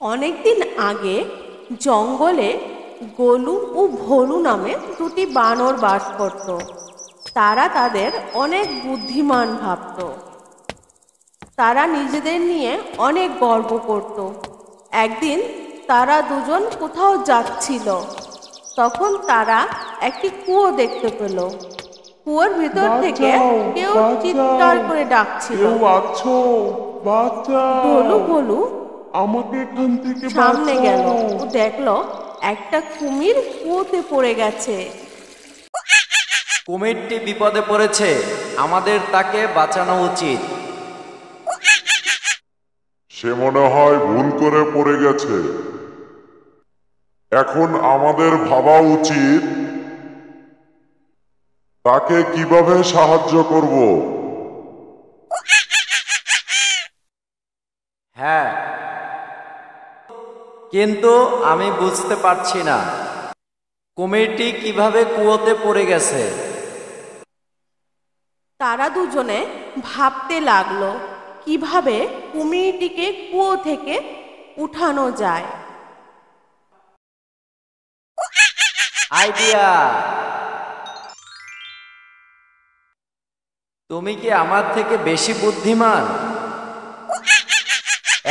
অনেকদিন আগে জঙ্গলে গোলু ও ভোলু নামে দুটি বানর বাস করত। তারা তাদের অনেক বুদ্ধিমান ভাবত। তারা নিজেদের নিয়ে অনেক গর্ব করত। একদিন তারা দুজন কোথাও যাচ্ছিল। তখন তারা একটি কুয়ো দেখতে পেল। কুয়োর ভিতর থেকে কেউ চিৎকার করে ডাকছিল, কেউ আছো? বাঁচাও! ভোলু ভোলু আমাকে এখান থেকে সামনে গেল বাঁচাও! ও দেখলো একটা কুমির কুয়োতে পড়ে গেছে। কুমিরটি বিপদে পড়েছে, আমাদের তাকে বাঁচানো উচিত। সে মনে হয় ভুল করে পড়ে গেছে। এখন আমাদের ভাবা উচিত তাকে কিভাবে সাহায্য করব। হ্যাঁ, কিন্তু আমি বুঝতে পারছি না কুমিরটি কিভাবে কুয়োতে পড়ে গেছে। তারা দুজনে ভাবতে লাগলো কিভাবে কুমিরটিকে কুয়ো থেকে উঠানো যায়। আইডিয়া! তুমি কি আমার থেকে বেশি বুদ্ধিমান?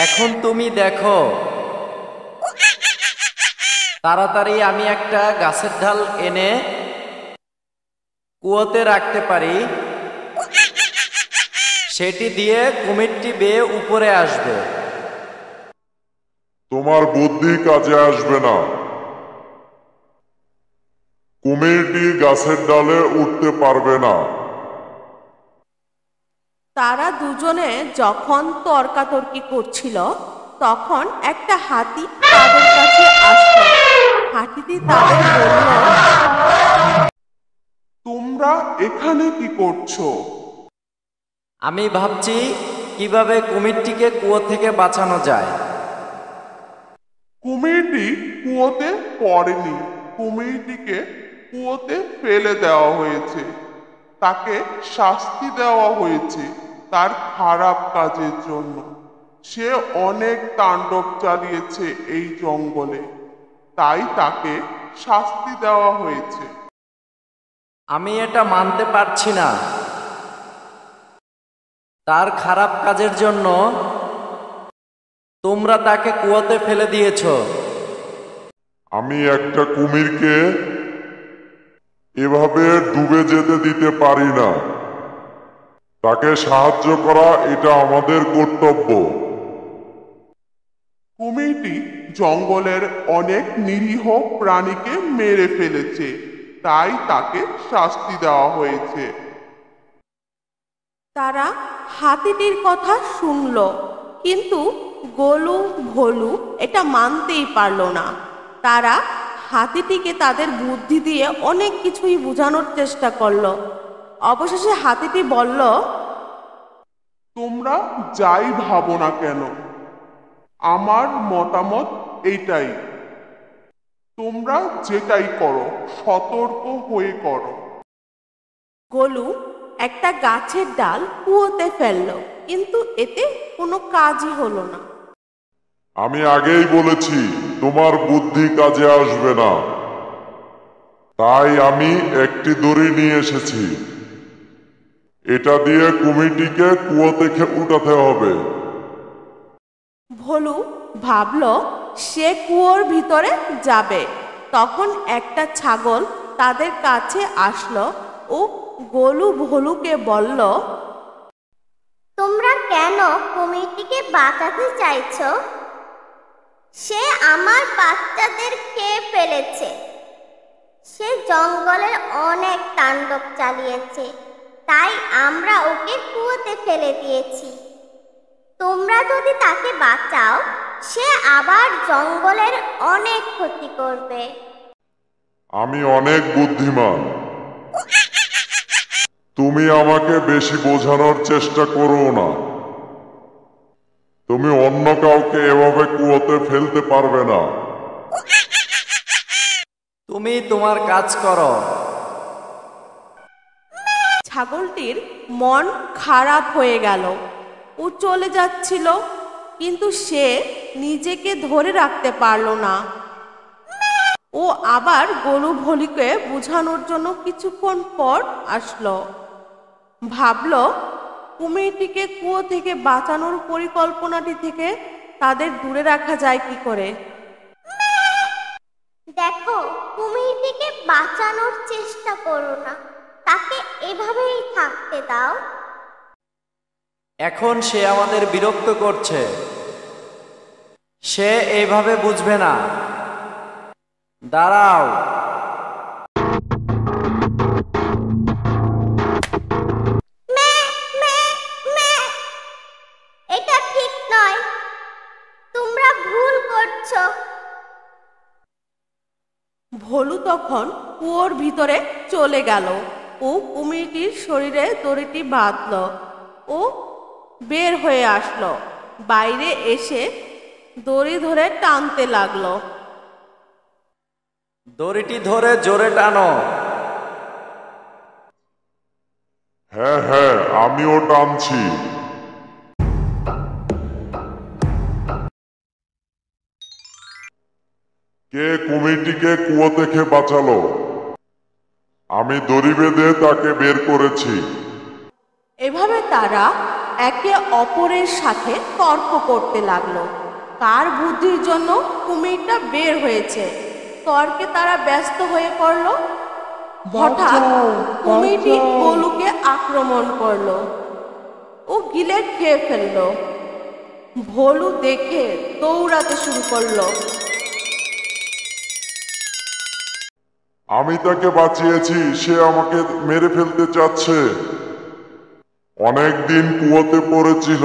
এখন তুমি দেখো, তাড়াতাড়ি আমি একটা গাছের ঢাল এনে কুয়োতে রাখতে পারি। সেটি দিয়ে কুমিরটি বেয়ে উপরে আসবে। তোমার বুদ্ধি কাজে আসবে না। কুমিরটি গাছের ডালে উঠতে পারবে না। তারা দুজনে যখন তর্কাতর্কি করছিল তখন একটা হাতি তাদের কাছে আসলো। হাতিটি তাদের বলল, তোমরা এখানে কি করছো? আমি ভাবছি কিভাবে কুমিরটিকে কুয়ো থেকে বাঁচানো যায়। কুমিরটি কুয়োতে পড়েনি, কুমিরটিকে কুয়োতে ফেলে দেওয়া হয়েছে। তাকে শাস্তি দেওয়া হয়েছে তার খারাপ কাজের জন্য। সে অনেক তাণ্ডব চালিয়েছে এই জঙ্গলে, তাই তাকে শাস্তি দেওয়া হয়েছে। আমি এটা মানতে পারছি না। তার খারাপ কাজের জন্য তোমরা তাকে কুয়োতে ফেলে দিয়েছো। আমি একটা কুমিরকে এভাবে ডুবে যেতে দিতে পারি না। তাকে সাহায্য করা এটা আমাদের কর্তব্য। কুমিরটি জঙ্গলের অনেক নিরীহ প্রাণীকে মেরে ফেলেছে, তাই তাকে শাস্তি দেওয়া হয়েছে। তারা হাতিটির কথা শুনল, কিন্তু গোলু ভোলু এটা মানতেই পারল না। তারা হাতিটিকে তাদের বুদ্ধি দিয়ে অনেক কিছুই বোঝানোর চেষ্টা করলো। অবশেষে হাতিটি বলল, তোমরা যাই ভাবো না কেন, আমার মতামত এইটাই। তোমরা যেটাই করো সতর্ক হয়ে করো। গোলু একটা গাছের ডাল কুয়োতে ফেলল, কিন্তু এতে কোনো কাজই হলো না। আমি আগেই বলেছি তোমার বুদ্ধি কাজে আসবে না। তাই আমি একটি দড়ি নিয়ে এসেছি। এটা দিয়ে কুমিরটিকে কুয়ো থেকে উঠাতে হবে। ভোলু ভাবল সে কুয়োর ভিতরে যাবে। তখন একটা ছাগল তাদের কাছে আসলো ও গোলু ভোলুকে বলল, তোমরা কেন কুমিরটিকে বাঁচাতে চাইছো? সে আমার বাচ্চাদের খেয়ে ফেলেছে। সে জঙ্গলের অনেক তাণ্ডব চালিয়েছে, তাই আমরা ওকে কুয়োতে ফেলে দিয়েছি। তোমরা যদি তাকে বাঁচাও, সে আবার জঙ্গলের অনেক ক্ষতি করবে। আমি অনেক বুদ্ধিমান। তুমি আমাকে বেশি বোঝানোর চেষ্টা করো না। তুমি অন্য কাউকে এভাবে কুয়োতে ফেলতে পারবে না। তুমি তোমার কাজ করো। ছাগলটির মন খারাপ হয়ে গেল। ও চলে যাচ্ছিল, কিন্তু সে নিজেকে ধরে রাখতে পারল না। ও আবার গোলু ভলিকে বোঝানোর জন্য কিছুক্ষণ পর আসলো। ভাবল কুমিরটিকে কুয়ো থেকে বাঁচানোর পরিকল্পনাটি থেকে তাদের দূরে রাখা যায় কি করে। দেখো, কুমিরটিকে বাঁচানোর চেষ্টা করো না, তাকে এভাবেই থাকতে দাও। এখন সে আমাদের বিরক্ত করছে। সে এইভাবে বুঝবে না। দাঁড়াও। এটা ঠিক নয়, তোমরা ভুল করছো। ভলু তখন কুয়োর ভিতরে চলে গেল ও কুমিরটির শরীরে দড়িটি বাঁধল ও বের হয়ে আসলো। বাইরে এসে দড়ি ধরে টানতে লাগলো। দড়িটি ধরে জোরে টানো। হ্যাঁ হ্যাঁ, আমিও টানছি। কে কুমিরটিকে কুয়ো থেকে বাঁচালো? আমি দড়ি বেঁধে তাকে বের করেছি। এভাবে তারা একে অপরের সাথে তর্ক করতে লাগলো কার বুদ্ধির জন্য কুমিরটা বের হয়েছে। তর্কে তারা ব্যস্ত হয়ে পড়ল। হঠাৎ কুমিরটি গোলুকে আক্রমণ করলো ও গিলে খেয়ে ফেললো। ভলু দেখে দৌড়াতে শুরু করলো। আমি তাকে বাঁচিয়েছি, সে আমাকে মেরে ফেলতে চাচ্ছে। অনেকদিন কুয়োতে পড়েছিল,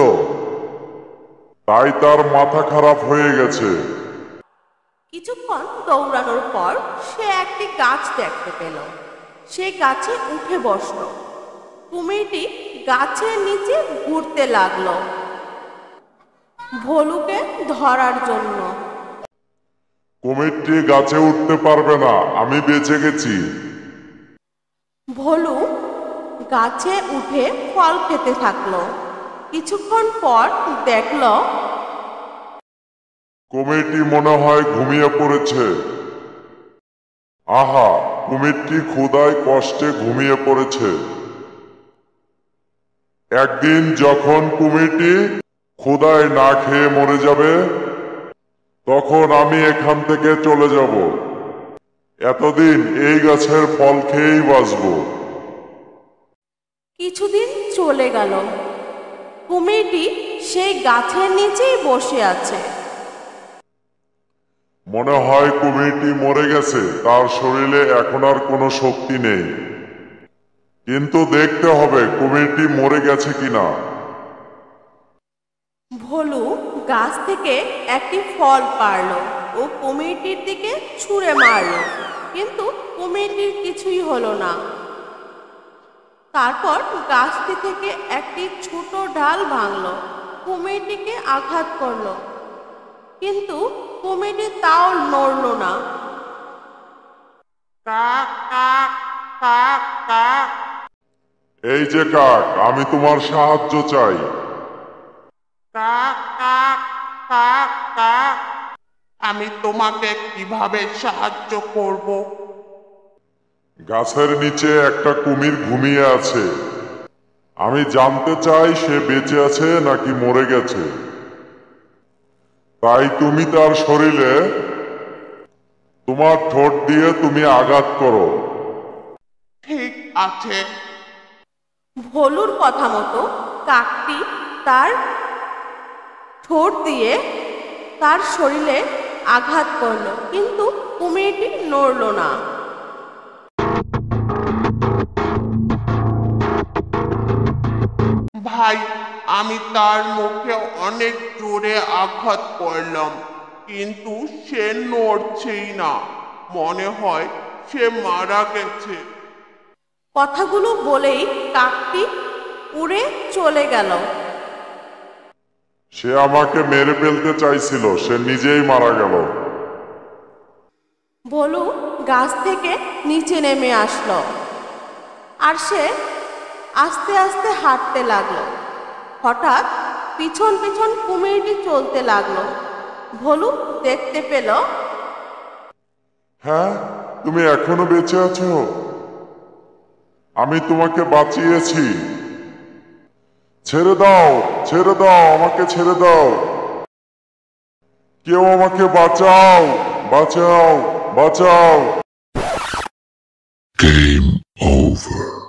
তাই তার মাথা খারাপ হয়ে গেছে। কিছুক্ষণ দৌড়ানোর পর সে একটি গাছ দেখতে পেল। সে গাছে উঠে বসলো। কুমিরটি গাছের নিচে ঘুরতে লাগলো ভলুকে ধরার জন্য। কুমিরটি গাছে উঠতে পারবে না, আমি বেঁচে গেছি। ভলু গাছে উঠে ফল খেতে থাকলো। কিছুক্ষণ পর দেখলো কুমিরটি মনে হয় ঘুমিয়ে পড়েছে। আহা, কুমিরটি ক্ষুধায় কষ্টে ঘুমিয়ে পড়েছে। একদিন যখন কুমিরটি ক্ষুধায় না খেয়ে মরে যাবে, তখন আমি এখান থেকে চলে যাব। এতদিন এই গাছের ফল খেয়েই বাঁচব। কিছুদিন চলে গেল। কুমিরটি সেই গাছের নিচেই বসে আছে। মনে হয় কুমিরটি মরে গেছে, তার শরীরে এখন আর কোনো শক্তি নেই। কিন্তু দেখতে হবে কুমিরটি মরে গেছে কিনা। ভলু গাছ থেকে একটি ফল পারল ও কুমিরটির দিকে ছুঁড়ে মারল, কিন্তু কুমিরটির কিছুই হলো না। তারপর গাছটি থেকে একটি ছোট ডাল ভাঙল, কুমিরটিকে আঘাত করল, কিন্তু কুমিরটি তাও নড়ল না। কাক কাক কাক কাক। এই যে কাক, আমি তোমার সাহায্য চাই। কাক কাক কাক কাক। আমি তোমাকে কিভাবে সাহায্য করব? গাছের নিচে একটা কুমির ঘুমিয়ে আছে। আমি জানতে চাই সে বেঁচে আছে নাকি মরে গেছে। তাই তুমি তার শরীরে তোমার ঠোঁট দিয়ে তুমি আঘাত করো। ঠিক আছে। ভলুর কথা মতো কাকটি তার ঠোঁট দিয়ে তার শরীরে আঘাত করল, কিন্তু কুমিরটি নড়ল না। ভাই, আমি তার মুখে অনেক জোরে আঘাত করলাম, কিন্তু সে নড়ছেই না। মনে হয় সে মারা গেছে। কথাগুলো বলেই কাকটি উড়ে চলে গেল। সে আমাকে মেরে ফেলতে চাইছিল, সে নিজেই মারা গেল। ভলু গাছ থেকে নিচে নেমে আসলো আর সে আস্তে আস্তে হাঁটতে লাগলো। হঠাৎ পিছন পিছন কুমিরটি চলতে লাগলো। ভলু দেখতে পেল হ্যাঁ, তুমি এখনো বেঁচে আছো। আমি তোমাকে বাঁচিয়েছি। ছেড়ে দাও, ছেড়ে দাও, আমাকে ছেড়ে দাও। কেউ আমাকে বাঁচাও, বাঁচাও, বাঁচাও। Game over.